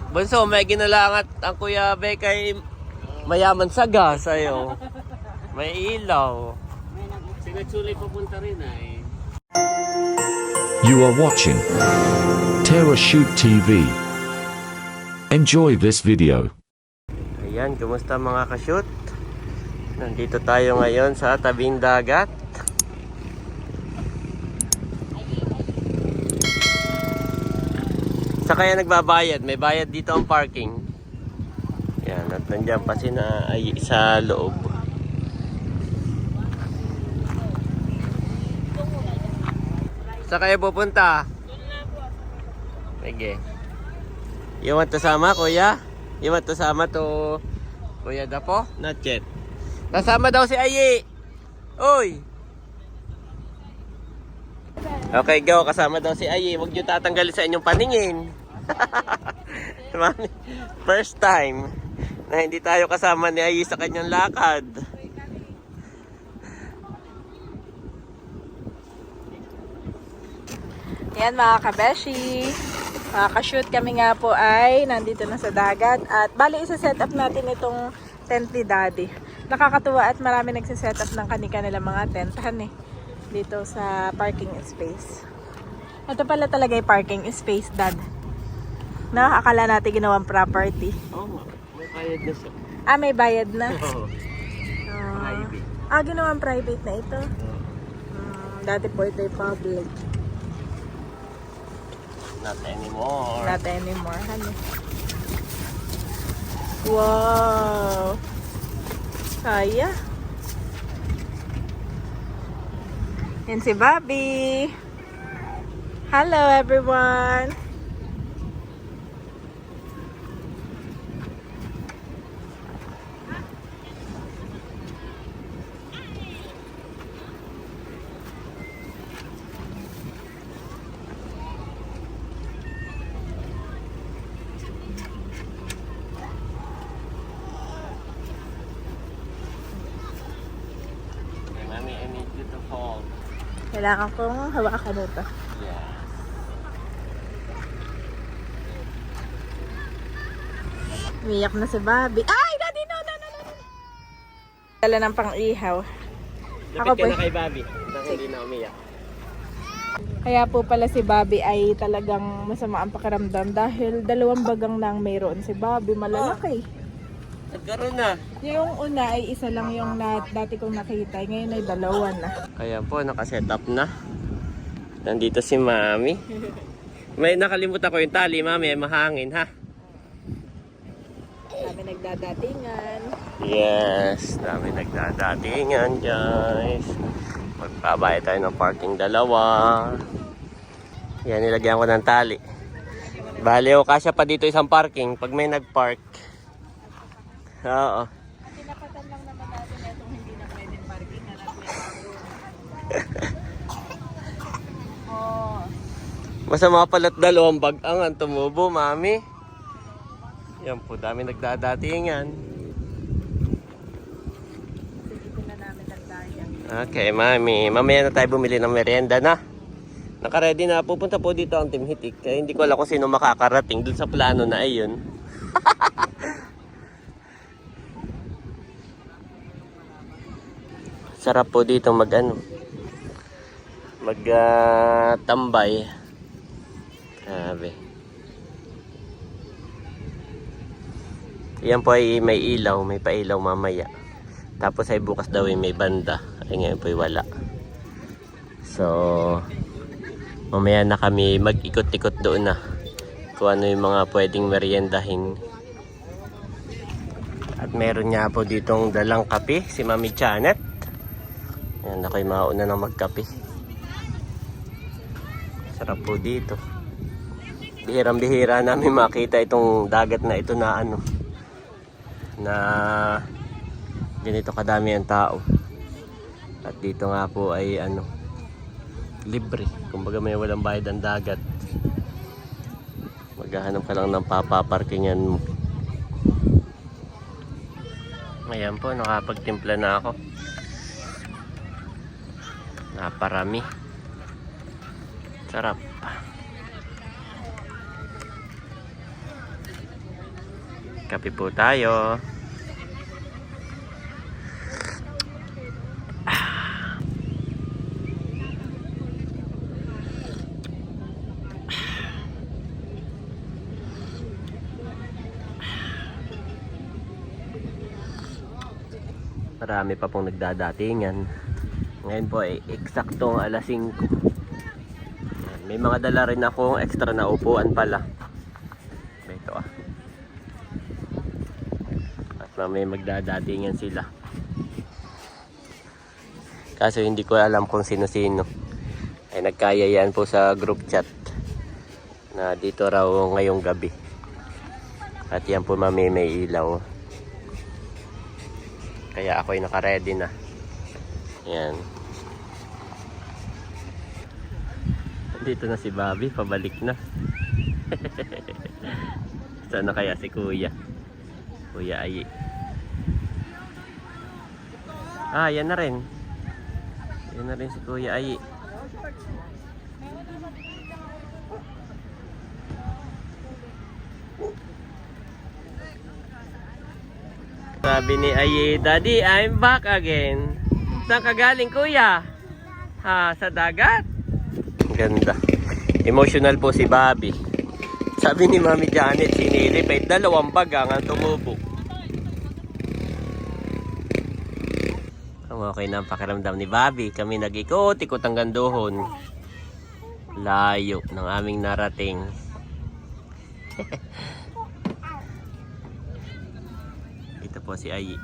Bunso, may ginalangat ang Kuya Bek kay mayaman sa gas ayo. May ilaw. Sinatsulay papunta rin ay. You are watching Terra Shoot TV. Enjoy this video. Ayan, kumusta mga ka-shoot? Nandito tayo ngayon sa tabing dagat. Sa kaya nagbabayad, may bayad dito ang parking. Yan, at nandiyan pa sina ay sa loob. Sa kaya pupunta? Sige. You want to sama, kuya? You want to sama to Kuya Dapo? Not yet. Kasama daw si Ayi. Uy! Okay, go. Kasama daw si Ayi. Huwag niyo tatanggalin sa inyong paningin. First time na hindi tayo kasama ni Ayi sa kanyang lakad. Yan mga kabeshi, mga ka-shoot, kami nga po ay nandito na sa dagat at bali isa-set up natin itong tent ni Daddy. Nakakatuwa at marami nagsiset up ng kanilang mga tentahan dito sa parking space. Ito pala talaga yung parking space, Dad. No, akala natin ginawang property. Oo, may bayad na siya. May bayad na. Oo. Private. Ginawang private na ito. Dati po ito yung public. Not anymore. Not anymore, honey. Wow! Kaya. Yan si Bobby. Hello, everyone. Mami, I need you to hold. Kailangan kong hawakan ito. Yeah. Umiyak na si Bobby. Ay! Daddy, no! Dala ng pang-ihaw. Lapit ka ba- na kay Bobby. Nang hindi na umiyak. Kaya po pala si Bobby ay talagang masama ang pakiramdam dahil 2 bagang nang mayroon si Bobby. Malalaki. Nagkaroon na. Yung una ay isa lang yung dati kong nakita. Ngayon ay 2 na. Kaya po, nakaset up na. Nandito si Mami. May nakalimutan ko yung tali, Mami. Ay mahangin, ha? Kami nagdadatingan. Yes, dami nagdadatingan, guys. Magbabayad tayo ng parking 2. Yan, nilagyan ko ng tali. Bali, o kasya pa dito isang parking pag may nag-park. Oo. Tinapatan lang naman natin itong hindi na pwedeng parking. Oh. Masama pala't 2 bag-angan tumubo, Mami. Yan po, dami nagdadatingan. Dito na namin nagdayan. Okay, Mami. Mamaya na tayo bumili ng merienda na. Naka-ready na. Pupunta po dito ang Team Hitik. Kaya hindi ko alam kung sino makakarating dun sa plano na ayun. Sarap po dito tambay. Grabe. Yan po ay may ilaw, may pailaw mamaya. Tapos ay bukas daw ay may banda. Ay ngayon po ay wala. So, mamaya na kami mag-ikot-ikot doon na. Kung ano yung mga pwedeng meriendahin. At meron nga po ditong dalang kape, si Mami Janet. Ayan, ako'y mauna ng magkape. Sarap po dito. Bihirang-bihira namin makita itong dagat na ito na na ganito kadami ang tao. At dito nga po ay libre. Kumbaga may walang bayad ang dagat. Maghahanap ka lang ng papaparkingan mo. Ayan po, nakapagtimpla na ako. Naparami. Sarap. Kape po tayo. Marami pa pong nagdadatingan. Ngayon po ay eksaktong alas 5. May mga dala rin akong extra na upuan pala. Ito ah. At mamaya magdadatingan sila. Kaso hindi ko alam kung sino-sino. Ay nagkayayaan po sa group chat na dito raw ngayong gabi. At yan po mamaya may ilaw. Kaya ako'y naka-ready na. Yan. Dito na si Bobby, pabalik na. Sana kaya si Kuya? Kuya Ayi. Ah, yan na rin. Yan na rin si Kuya Ayi. Sabi ni Ayi, Daddy, I'm back again. Saan ka galing, Kuya? Ha, sa dagat? Ganda. Emotional po si Bobby. Sabi ni Mami Janet, sinilip ay 2 bagang ang tumubo. Ang okay na ang pakiramdam ni Bobby. Kami nag-ikot-ikot ang gandohon. Layo ng aming narating. Ito po si Ayi.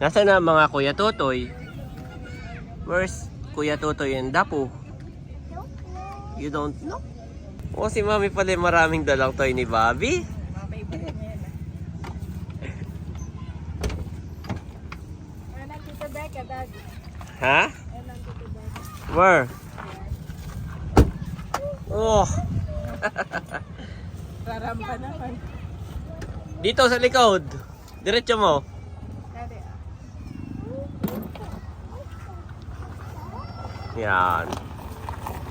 Nasaan na mga Kuya Totoy? Where's Kuya Totoy and Dapo? You don't know? O si Mami pala maraming dalang toy ni Bobby. Ha? Where? Oh. Raramba naman. Dito sa likod. Diretso mo. Yan.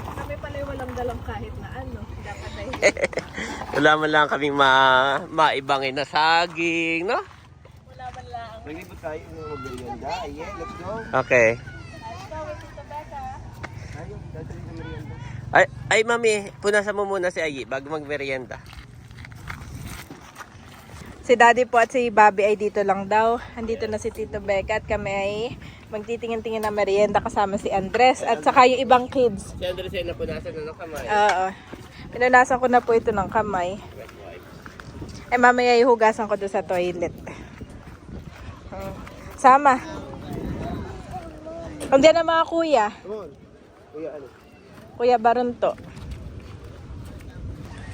Kami pala walang dalang kahit na ano. Dapat ay Wala man lang kaming maibangin na saging, no? wala man lang. Naglibot tayo ng merienda. Yeah, let's go. Okay. Let's go with Tita Becca. Tayo, dadali ng merienda. Ay Mami, punasan mo muna si Ayi bago magmerienda. Si Daddy po at si Bobby ay dito lang daw. Andito na si Tito Becca at kami ay magtitingin-tingin ng merienda kasama si Andres at saka yung ibang kids. Si Andres ay napunasan na ng kamay. Oo. Pinunasan ko na po ito ng kamay. Eh mamaya ihugasan ko doon sa toilet. Sama. Andiyan na mga kuya. Come on. Kuya, ano? Kuya Barunto.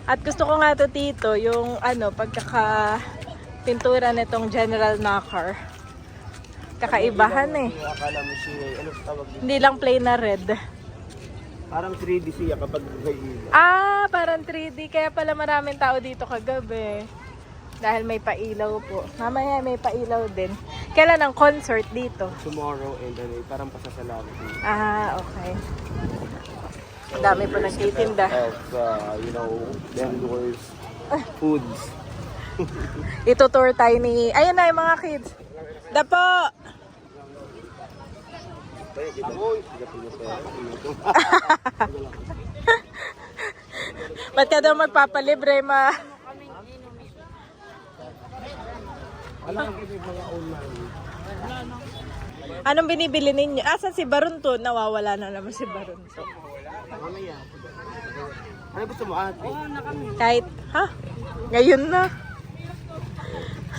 At gusto ko nga to Tito, yung ano, pagkaka-pintura nitong General Knocker. Kakaibahan eh. Akala mo siya, ano tawag dito? Hindi lang plain na red. Parang 3D siya kapag may ilaw. Ah, parang 3D. Kaya pala maraming tao dito kagabi. Dahil may pailaw po. Mamaya may pailaw din. Kailan ang concert dito? Tomorrow and ano, parang pasasalamat. Ah, okay. Ang dami po nagtitinda. Of, you know, vendors, foods. Itutour tayo ni... Ayun na yung mga kids. Dapo! Ba't ka daw magpapalibre, ma? Anong binibili ninyo? Asan si Barunto? Nawawala na naman si Barunto. Mamaya. Ano gusto mo ate? Kahit, ha? Ngayon na.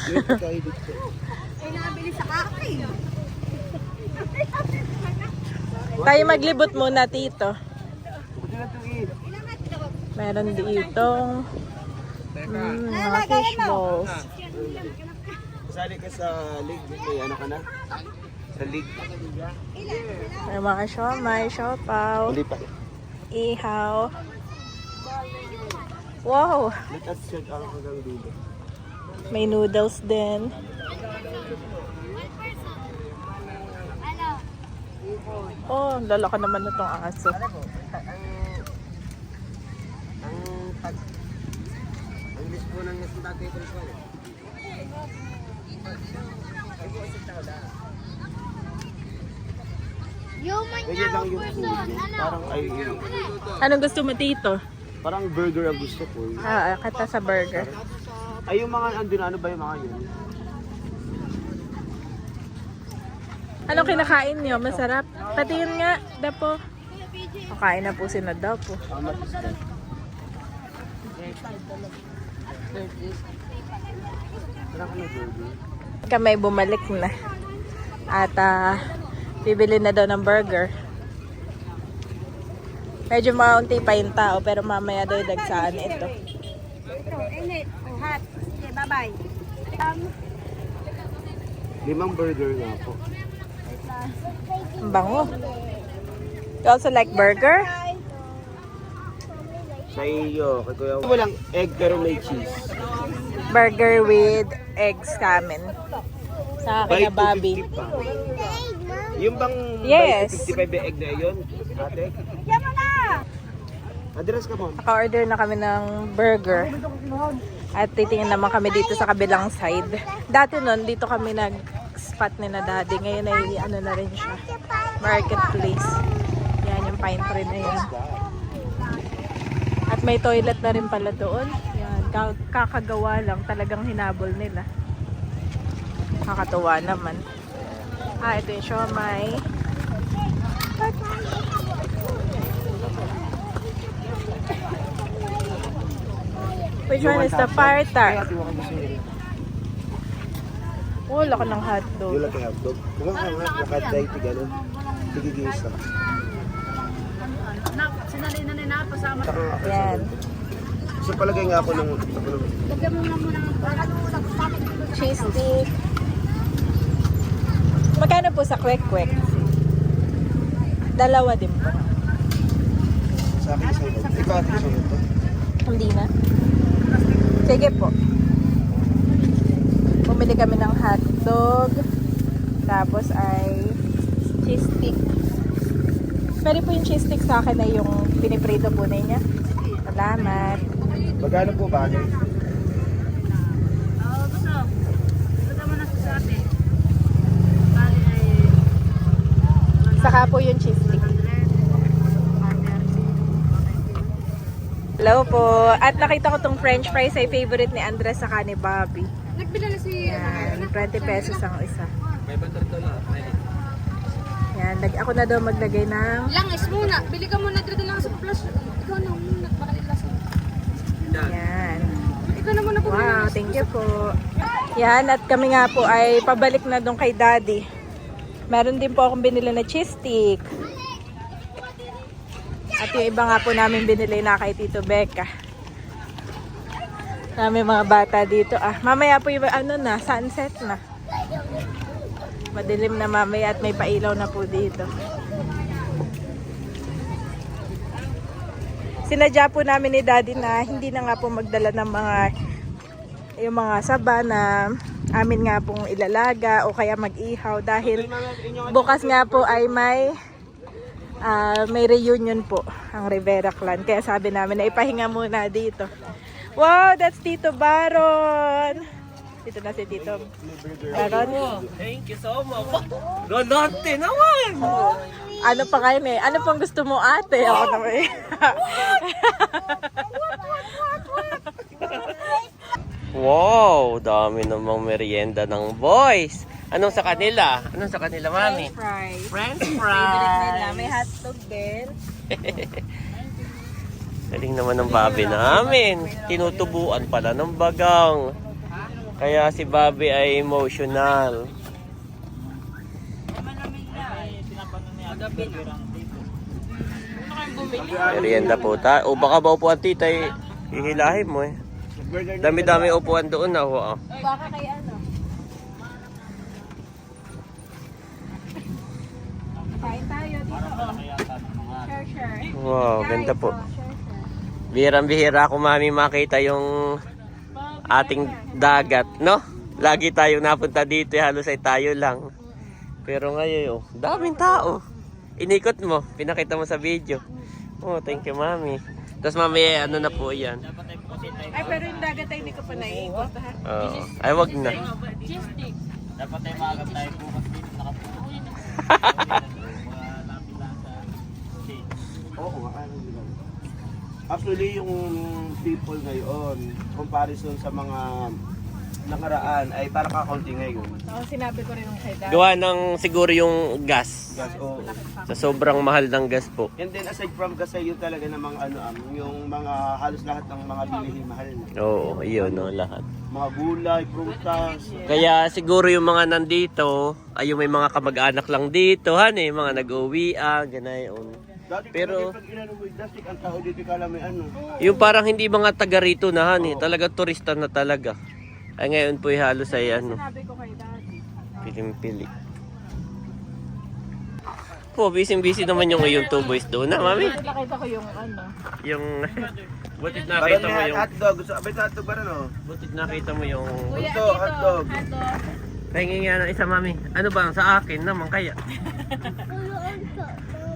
Dito tayo dito. Tayo maglibot muna, Tito. Buti na ito eat. Meron ditong mga fish balls. Sali ka sa league. May ano ka na? Sa league. May mga siomay, siopaw, Hindi pa. ihaw. Wow! Let us check out hanggang dito. May noodles din. Oh, lalaki naman na itong aso. Ang English po Pwede lang yung food. Parang Anong gusto mo, Tito? parang burger ang gusto ko. Kata sa burger. Ay, yung mga andun, ano ba yung mga yun? Anong kinakain niyo? Masarap? Patingin nga, Dapo. Kakain na po si na Dapo. How much is that? Parang ano burger? Kami bumalik na. At bibili na daw ng burger. Medyo maunti pa yung tao pero mamaya daw dagsaan ito. Bye-bye. 5 burger nga po. Ang bango. You also like burger? Sa iyo, kay Kuya. Walang egg pero may cheese. Burger with eggs kamin. Sa akin na Bobby. 250 pa. Yung bang Yes. 55 yung egg na yun, ate? Address ka mo. Naka-order na kami ng burger. At titingin naman kami dito sa kabilang side. Dati nun, dito kami nag-spot ni na Daddy. Ngayon ay ano na rin siya. Marketplace. Yan yung pine tree na yan. At may toilet na rin pala doon. Yan, kakagawa lang. Talagang hinabol nila. Kakatuwa naman. Ito yung siomai. Which one is the tartar? Oh, laki ng hotdog. Yung laki hotdog. Kung nga nga, nakaday ito gano'n. Tigigis lang. Sinali na nila pasama. Yan. So palagay nga ako ng... Lagyan mo na muna ng Cheese stick. Magkano po sa kwek-kwek? Dalawa din po. Sa akin isa yun. Ikaw ate gusto mo ito? Hindi na. Sige po. Bumili kami ng hotdog. Tapos ay cheese stick. Pwede po yung cheese stick sa akin ay yung piniprito po na niya. Salamat. Magkano po ba? Oo, gusto. Lagyan mo na sa ate. Bali ay Saka po yung cheese stick. Hello po. At nakita ko tong french fries ay favorite ni Andres saka ni Bobby. nagbila na si Yan, 20 pesos ang isa. Yan, ako na daw maglagay ng... Langis muna. Bili ka muna dito lang sa plus. Ikaw na muna. Baka nilasan. Yan. Ikaw na muna po. Wow, thank you po. Yan, at kami nga po ay pabalik na doon kay Daddy. Meron din po akong binili na cheese stick. At yung iba nga po namin binili na kay Tito Becca. May mga bata dito. Mamaya po yung ano na, sunset na. Madilim na mamaya at may pailaw na po dito. Sinadya po namin ni Daddy na hindi na nga po magdala ng yung mga saba na amin nga pong ilalaga o kaya mag-ihaw dahil bukas nga po ay may reunion po ang Rivera Clan. Kaya sabi namin na ipahinga muna dito. Wow, that's Tito Baron. Dito na si Tito Baron. Thank you so much. Ganante naman! Ano pa kayo eh? Ano pang gusto mo ate? Ako naman eh. Wow, dami namang merienda ng boys. Anong sa kanila? Anong sa kanila, mami? Fries. French Favorite nila. fries. May hotdog din. Galing naman ng Bobby namin. Tinutubuan pala ng bagang. Kaya si Bobby ay emotional. Merienda po ta. O baka ba upuan tita eh. Hihilahin mo eh. Dami-dami upuan doon na. Baka kay ano? Kain tayo dito. Share. Wow, ganda po. Bihirang-bihira ako mami makita yung ating dagat, no? Lagi tayong napunta dito, halos ay tayo lang. Pero ngayon, daming tao. Inikot mo, pinakita mo sa video. Oh, thank you mami. Tapos mami, ano na po yan? Ay, pero yung dagat ay hindi ko pa naiikot, ha? Oo. Ay, wag na. Cheese stick. Dapat tayo maagap tayo bukas dito nakapunta. Oo, ano nila. Actually, yung people ngayon, comparison sa mga nakaraan, ay para kakaunti ngayon. Oo, sinabi ko rin yung kay Dad. Gawa ng siguro yung gas. Gas, oo. Sa sobrang mahal ng gas po. And then aside from gas, ay yun talaga ng mga yung mga halos lahat ng mga bilihin mahal na. Oo, yun no, lahat. Mga gulay, prutas. Kaya siguro yung mga nandito, ay yung may mga kamag-anak lang dito, han eh, mga nag-uwian, ganayon. Dati Pero- pag inano mo yung plastic, ang tao dito kala may ano. Yung parang hindi mga taga rito na han eh, talaga turista na talaga. Ay ngayon po halos ay ano, Sinabi ko kay Daddy. piling-pili. Po, busy-busy naman yung two boys doon na, mami. Nakita ko yung ano. Yung, butit Parang nakita mo may yung, hotdog. Gusto, abay hotdog ba rin oh? butit nakita mo yung, Kuya, Ito, dito. hotdog. Hotdog. pahingi nga ng isa, mami. Ano ba, sa akin naman kaya?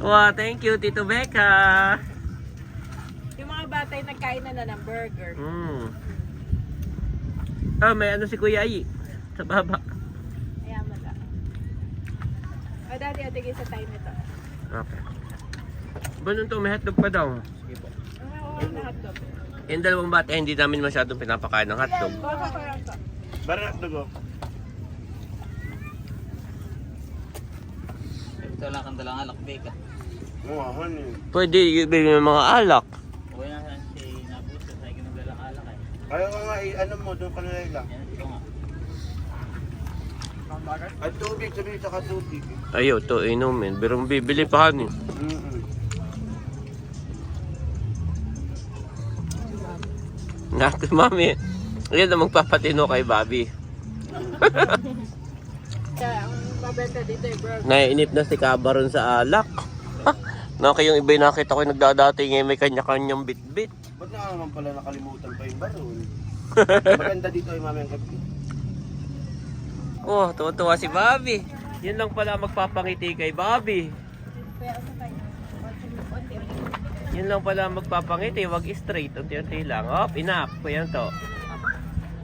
Wow, thank you, Tito Becca. Yung mga batay nagkain na ng burger. Ah, may ano si Kuya Ai sa baba. Ayan mo lang. O, Daddy, atigay sa time nito. Okay. Ba nun to, may hotdog pa daw. Oo, na hotdog. Yung dalawang bata, hindi namin masyadong pinapakain ng hotdog. Baka ko lang to. Bara hotdog oh. Ito lang kang dalang alak, Beka. Oo, honey. Pwede ibigay ng mga alak. O yan, si Nabuto, sa ikin ng dalang alak eh. Kaya ka nga, ano mo, doon ka nila lang. Yan, ito nga. At tubig, sabihin saka tubig. Ayaw, to inumin. Birong bibili pa han eh. Natin, mami. Yan na magpapatino kay Bobby. Kaya, ang mabenta dito ay burger. Naiinip na si Kabaron sa alak. Naka yung iba nakita ko yung nagdadati ngayon may kanya-kanyang bit-bit. Ba't na naman pala nakalimutan pa yung baron? Maganda dito ay mamaya gabi. Oh, tuwa-tuwa si Bobby. Yun lang pala magpapangiti kay Bobby. Kaya, ano tayo? Unti-unti. Yun lang pala magpapangiti, wag straight, unti-unti lang. Hop, enough. Kuya to.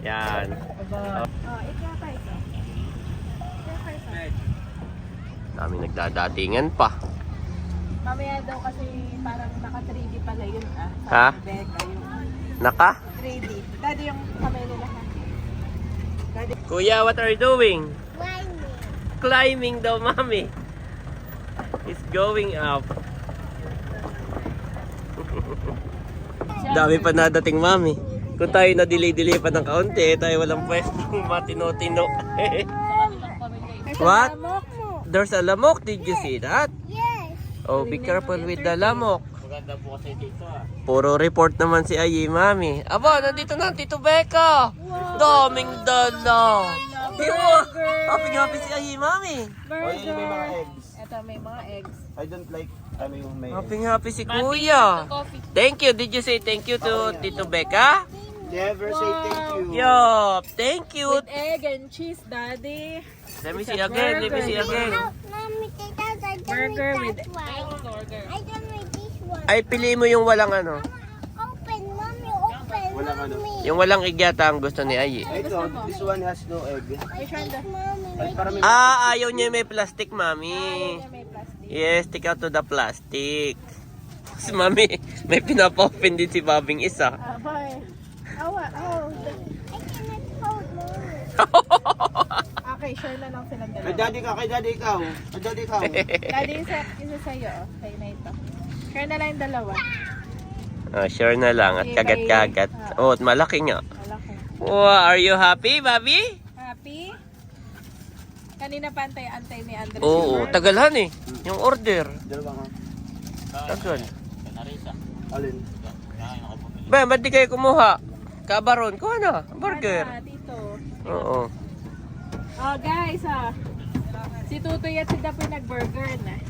Yan. Oh, ikaw tayo. Kami nagdadatingan pa. Mamaya daw kasi parang naka 3D pala yun ah. Ha? Sabi ni Becca yung Naka? 3D. Daddy yung kamay nila ha. Daddy. Kuya, what are you doing? Climbing daw, mami. It's going up. Dami pa nadating, mami. Kung tayo na-delay pa ng kaunti, tayo walang pwestong matino-tino. What? Lamok mo. There's a lamok. Did you see that? Yes. Oh, be careful with the lamok. Maganda po kasi dito ah. Puro report naman si Ayi, mami. Aba, nandito na ang Tito Becca. Daming dala. Happy si Ayi, mami. O yun may mga eggs. Ito may mga eggs. I don't like, ano yung may Happy si Kuya. Thank you. Did you say thank you to Tito Becca? Never say thank you. Yup, thank you. With egg and cheese, Daddy. Let me see again, let me see again. Mommy, take out. I don't Burger like with that one. I don't like this one. Ay, piliin mo yung walang ano. Open, mommy, open. Walang ano. Mommy. Yung walang igyata ang gusto ni Ayi. Ito, this one has no egg. May shanda. Mommy, Ay, para may Ayaw niya may plastic, mami. May plastic. Yes, take out to the plastic. Si mami, may pinapa-open din si Babing isa. Abay. Awa. Oh. I cannot hold, mommy. Okay, share na lang silang Kay dalawa. daddy ka, kay daddy ikaw. Kay daddy ikaw. Daddy, isa sa'yo. Oh. Sa'yo na ito. Share na lang yung dalawa. Sure na lang at kagat-kagat. Oh, at malaki nga. Malaki. Wow, are you happy, Bobby? Happy? Kanina pa antay ni Andres. Oo, tagalhan eh. Yung order. Dalawa nga. Tagal. Kanarisa. Alin? Kaya nakabumili. Ba, ba't di kayo kumuha? Kabaron, kuha na. Burger. Dito. Oo. Oh, guys, si Tutoy at si Dapoy nag-burger na.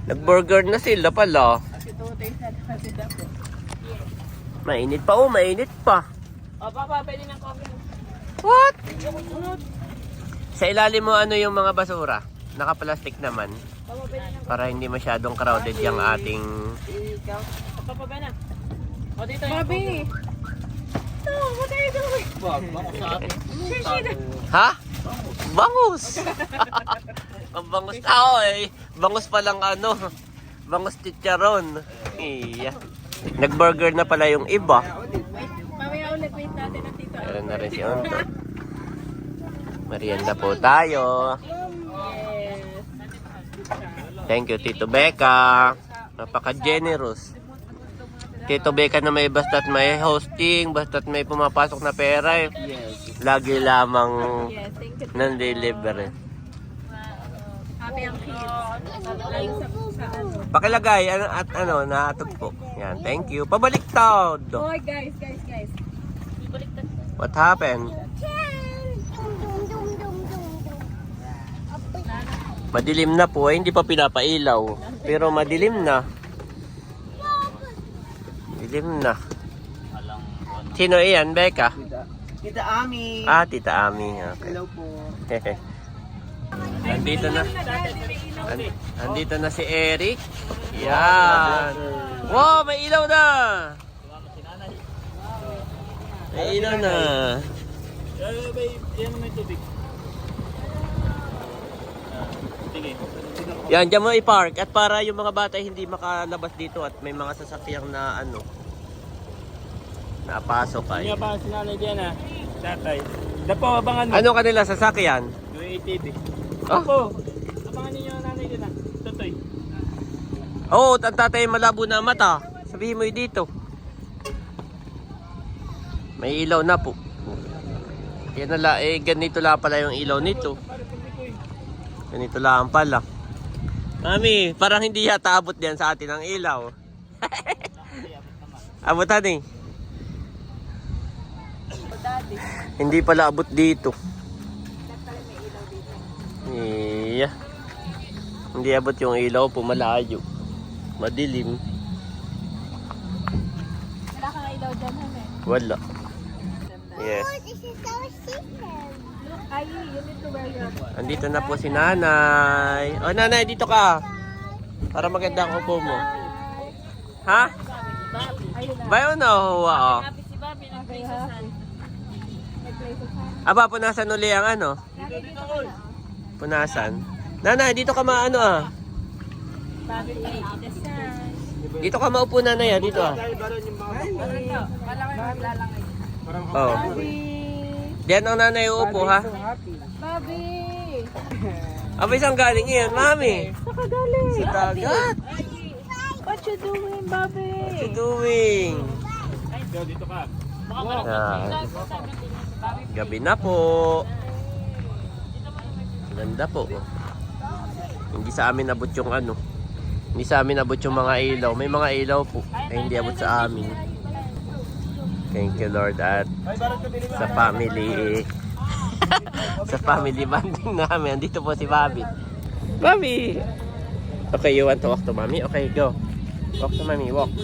Nag-burger na sila pala. Si Tutoy at si Dapoy. Mainit pa, oh, mainit pa. O, Papa, pwede ng coffee. What? Sa ilalim mo ano yung mga basura? Naka-plastic naman. Papa, pwede ng Para hindi masyadong crowded yung ating... ikaw. Papa, ba na? O, dito Bobby, Tito, what are you doing? Ha? Bangus! Ang bangus tao eh. Bangus palang ano. Bangus chicharon. Iya. Nag-burger na pala yung iba. Mamaya ulit, wait natin ang Tito. Meron na rin si Onto. Merienda po tayo. Yes. Thank you, Tito Becca. Napaka-generous. Tito Becca na may basta't may hosting, basta't may pumapasok na pera eh. Lagi lamang Yes, thank you. nan-deliver eh. Happy ang kids. Lalo sa ano. Pakilagay at ano, naatog po. Yan, thank you. Pabaliktad. Hoy, guys. What happened? Dum, dum, dum, dum, dum. Madilim na po, hindi pa pinapailaw. Pero madilim na. Dilim na. Sino iyan, Becca? Tita Ami. Ah, Tita Ami. Okay. Hello po. Andito na. Andito na si Eric. Yan. Wow, may ilaw na. May ilaw na. Yan may tubig. Sige. Yan, dyan mo i-park. At para yung mga bata hindi makalabas dito at may mga sasakyang na ano, napasok ay. Hindi pa si nanay diyan ha. Tatay. Dapo, abangan mo. Ano kanila sasakyan? Yung ATV. Oh? Dapo, abangan niyo yung nanay diyan ha. Totoy. Oo, ang tatay malabo na mata. Sabihin mo yung dito. May ilaw na po. Yan na lang, ganito lang pala yung ilaw nito. Ganito lang pala. Mami, parang hindi yata abot diyan sa atin ang ilaw. Abutan eh. Hindi pala abot dito. Iya. Hindi abot yung ilaw po, malayo. Madilim. Wala kang ilaw dyan, Hame. Wala. Yes. Oh, this is our secret. Look, Ayi, you need to wear your... Andito na po si nanay. O nanay, dito ka. Para maganda ang upo mo. Ha? Ayun na. Bayo na huwa o. Happy si Bobby ng Okay, princess. happy. Nag-play sa fan. Aba, punasan uli ang ano? Punasan. Nanay, dito ka maano ah. Bobby, the sun. Dito ka maupo nanay ah, dito ah. Oh. Bobby! Diyan ang nanay uupo ha. Bobby! Aba, isang galing iyan, mami. Saka galing. Sa dagat. What you doing, Bobby? What you doing? Dito ka. Yan. Gabi na po. Ganda po. Hindi sa amin abot yung ano. Hindi sa amin abot yung mga ilaw. May mga ilaw po. Ay hindi abot sa amin. Thank you Lord at sa family. Sa family bonding namin. Andito po si Bobby. Bobby! Okay, you want to walk to mommy? Okay, go. Walk to mommy, walk.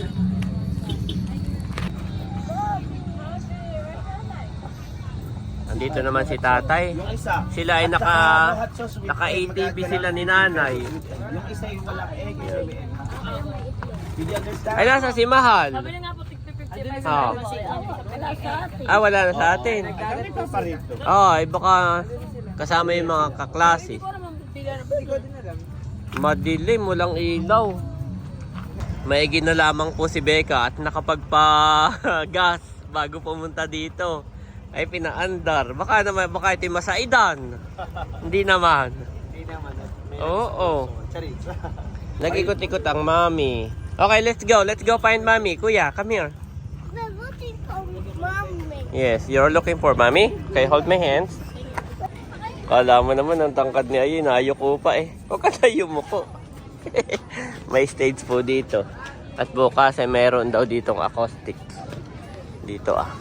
Andito naman si tatay. Yung isa. Sila ay naka-ATV sila ni nanay. Yung isa yung walang egg. Yung isa may egg. Did you understand? Ay, nasa si Mahal. Sabi na nga po, 50-50 Oh. Ah, wala na sa atin. Ganito pa rito. Oh, ay baka kasama yung mga kaklase. Madilim, walang ilaw. Maigi na lamang po si Becca at nakapagpa-gas bago pumunta dito. Ay pinaandar. Baka naman, baka ito masaidan. Hindi naman. Hindi naman. Oo. Charit. Nag-ikot-ikot ang mami. Okay, let's go. Let's go find mommy. Kuya, come here. We're looking for mommy. Yes, you're looking for mommy? Okay, hold my hands. Kala mo naman ang tangkad ni Ayin, ayoko pa eh. Huwag ka tayo mo ko. May stage po dito. At bukas ay meron daw ditong acoustic. Dito ah.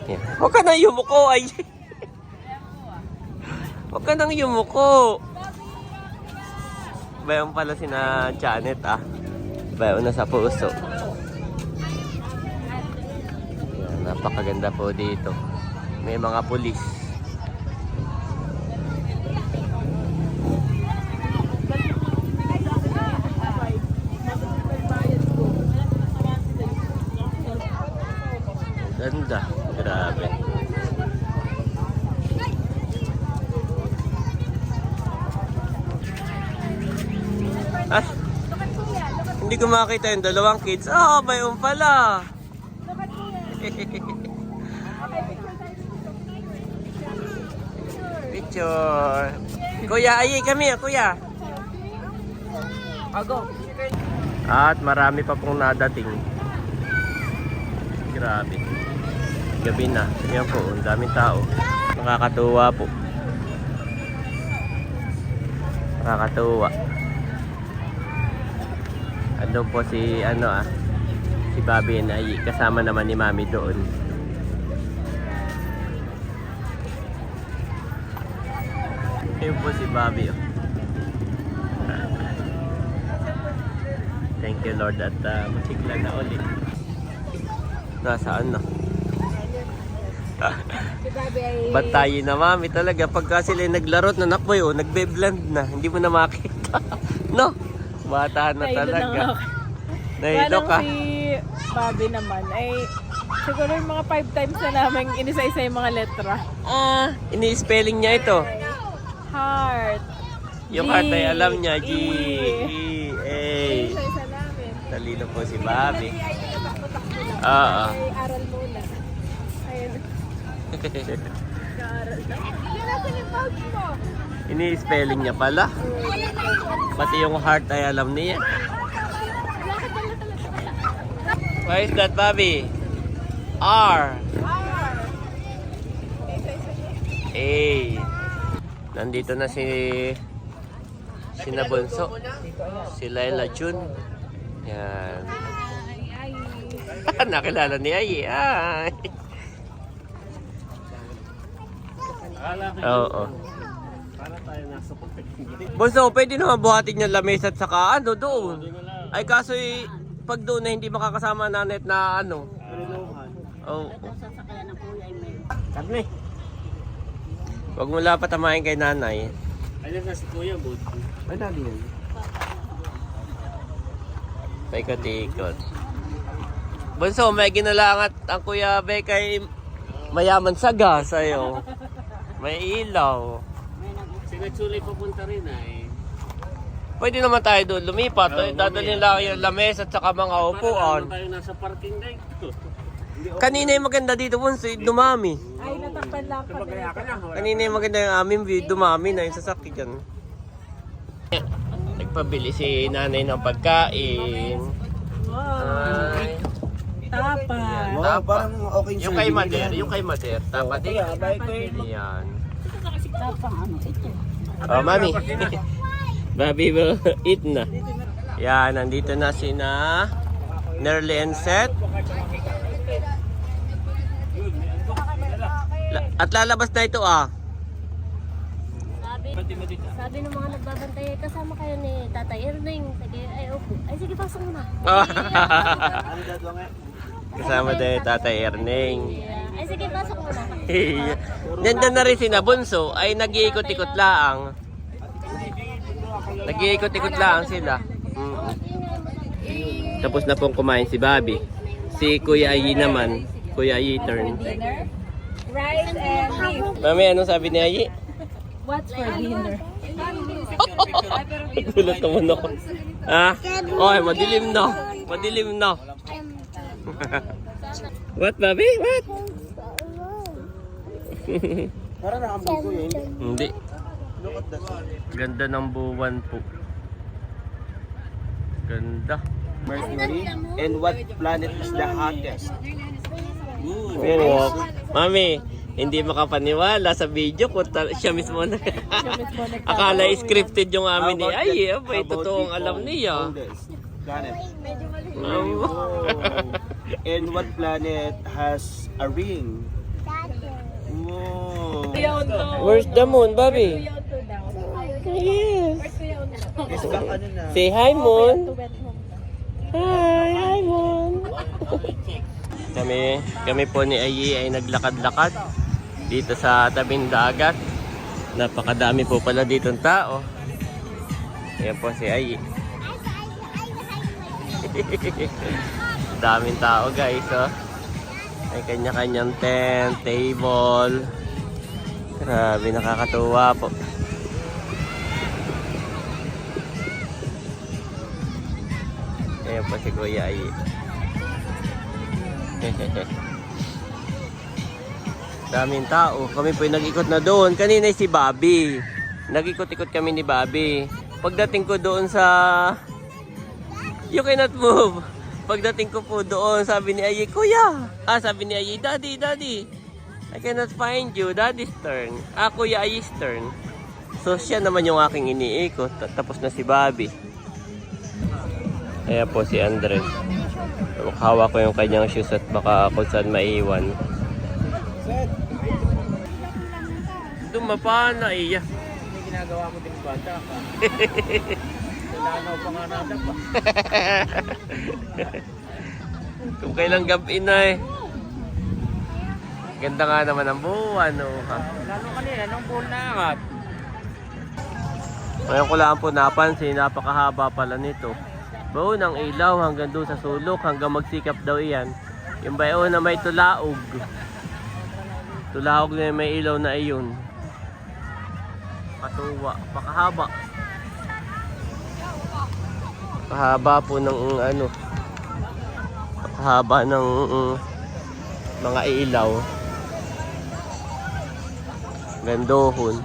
Yan. Huwag ka nang yumuko ay. Huwag ka nang yumuko. Bayan pala si na Janet ah. Bayan na sa puso. Yan, napakaganda po dito. May mga pulis. Ganda. Grabe. Ah, hindi ko makita yung dalawang kids. Ah, may pala. Picture. Kuya, ay kami, kuya. At marami pa pong nadating. Grabe. Gabi na. Yan po, ang daming tao. Nakakatuwa po. Nakakatuwa. Ano po si si Bobby and Ai, kasama naman ni Mami doon. Ayun po si Bobby. Oh. Thank you Lord at masigla na ulit. Nasaan na? Si Bobby ay... Bantayin na Mami talaga. Pagka sila naglaro na nakboy, nagbe-blend na. Hindi mo na makita. No? Bata na Nahilo talaga. na ako. Nahilo ka. Si Bobby naman ay siguro yung mga 5 times na namin inisa-isa yung mga letra. Ini-spelling niya ito. Heart. Yung G, heart ay alam niya. G, E. E, A. Isa-isa namin. Talino po si Bobby. Ay, nakatakbo-takbo lang. Oo. Ay, aral muna. Ayun. Kaaral na. Yan ako yung pouch mo. Ini-spelling niya pala. Pati yung heart ay alam niya. Why is that, Bobby? R. A. Nandito na si Nabunso. Si Laila Jun. Yan. Nakilala ni Ai. Ay. Oo. Bunso, pwede naman buhatin yung lamesa at saka doon. Ay kaso pag doon na hindi makakasama nanet na Oh. Karne. Huwag mo lang patamahin kay nanay. Ayun na si Kuya, bud. Ay, dali yan. Paikot-ikot. Bunso, may ginalangat ang Kuya Bekay mayaman sa gas sa'yo. May ilaw. Sinatsulay papunta rin ay. Pwede naman tayo doon lumipat. Dadalhin lang yung lamesa at saka mga upuan. Tayo nasa parking na ito. Kanina yung maganda dito, Bunso, dumami. Ay, natakpan lang kami. Kanina yung maganda yung aming view, dumami na yung sasakyan. Nagpabili si nanay ng pagkain. Wow. Ay, Tapa. Wow, Tapa. parang okay yung kay Mader, tapa din. Yan. Oh, mami. Baby will eat na. Yan, nandito na si Nerly and Seth. At lalabas na ito Sabi ng mga nagbabantay, kasama kayo ni Tatay Erning. Sige, ay opo. Ay sige, pasok mo na. Kasama din ni Tatay Erneng. Ay sige, pasok mo na. Nandun na rin si Nabunso ay nag-iikot-ikot laang. Nag-iikot-ikot laang sila. Tapos na pong kumain si Bobby. Si Kuya Ayi naman. Kuya Ayi turn. Rice and beef. Mami, anong sabi ni Ayi? What's for dinner? Gulat naman ako. Oy, madilim na. Madilim na. What, Bobby? What? Parang nakambulso yun. Hindi. Look at that. Ganda ng buwan po. Ganda. Mercury. And what planet is the hottest? Oh, Mami, hindi makapaniwala sa video ko. Siya mismo na. Akala scripted yung amin ni Ay. Abay, totoong alam niya. Planet. Oh. And what planet has a ring? Wow. Where's the moon, Bobby? Yes. Yes, back ano na. Say hi, moon. Hi, moon. Kami po ni Ayi ay naglakad-lakad dito sa tabing dagat. Napakadami po pala dito ng tao. Ayan po si Ayi. Daming tao, guys, oh. May kanya-kanyang tent, table. Grabe, nakakatuwa po. Ayan po si Kuya Ay. Daming tao. Kami po nag-ikot na doon. Kanina si Bobby. Nag-ikot-ikot kami ni Bobby. Pagdating ko doon sa... You cannot move. Pagdating ko po doon, sabi ni Ayi, Kuya. Sabi ni Ayi, Daddy, Daddy. I cannot find you. Daddy's turn. Kuya Ayi's turn. So siya naman yung aking iniikot. Tapos na si Bobby. Kaya po si Andres. Hawak ko yung kanyang shoes at baka kung saan maiwan. Dumapa na iya. May ginagawa ko din bata ka. Nanaw pa nga nada pa. Kung kailang gabi na eh. Ganda nga naman ang buwan. Oh, ha? Lalo kanina, nung bull na angat. Ngayon ko lang po napansin, napakahaba pala nito. Bao ng ilaw hanggang doon sa sulok, hanggang magsikap daw iyan. Yung bayo na may tulaog. Tulaog na may ilaw na iyon. Patuwa, pakahaba. Pakahaba po ng ano. Pakahaba ng mga ilaw. Gandohon.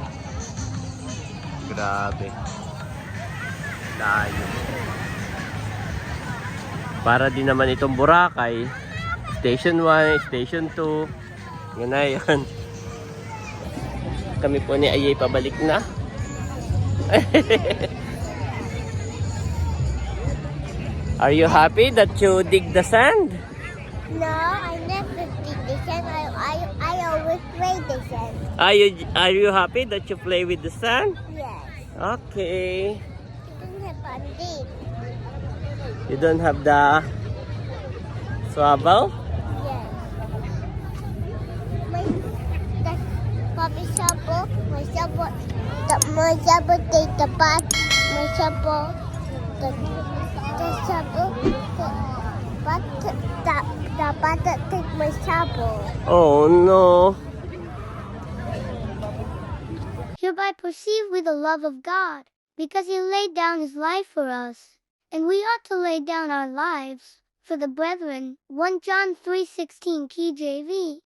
Grabe. Layo. Para din naman itong Boracay. Station 1, Station 2. Yan na yun. Kami po ni Ayay pabalik na. Are you happy that you dig the sand? No, I never did the sand. I always play the sand. Are you happy that you play with the sand? Yes. Okay. I don't have a deep. You don't have the shovel? Yes. My shovel take the bath. My shovel, the shovel, the bath take my shovel. Oh no. Hereby perceive we the love of God, because he laid down his life for us, and we ought to lay down our lives for the brethren. 1 John 3:16 KJV.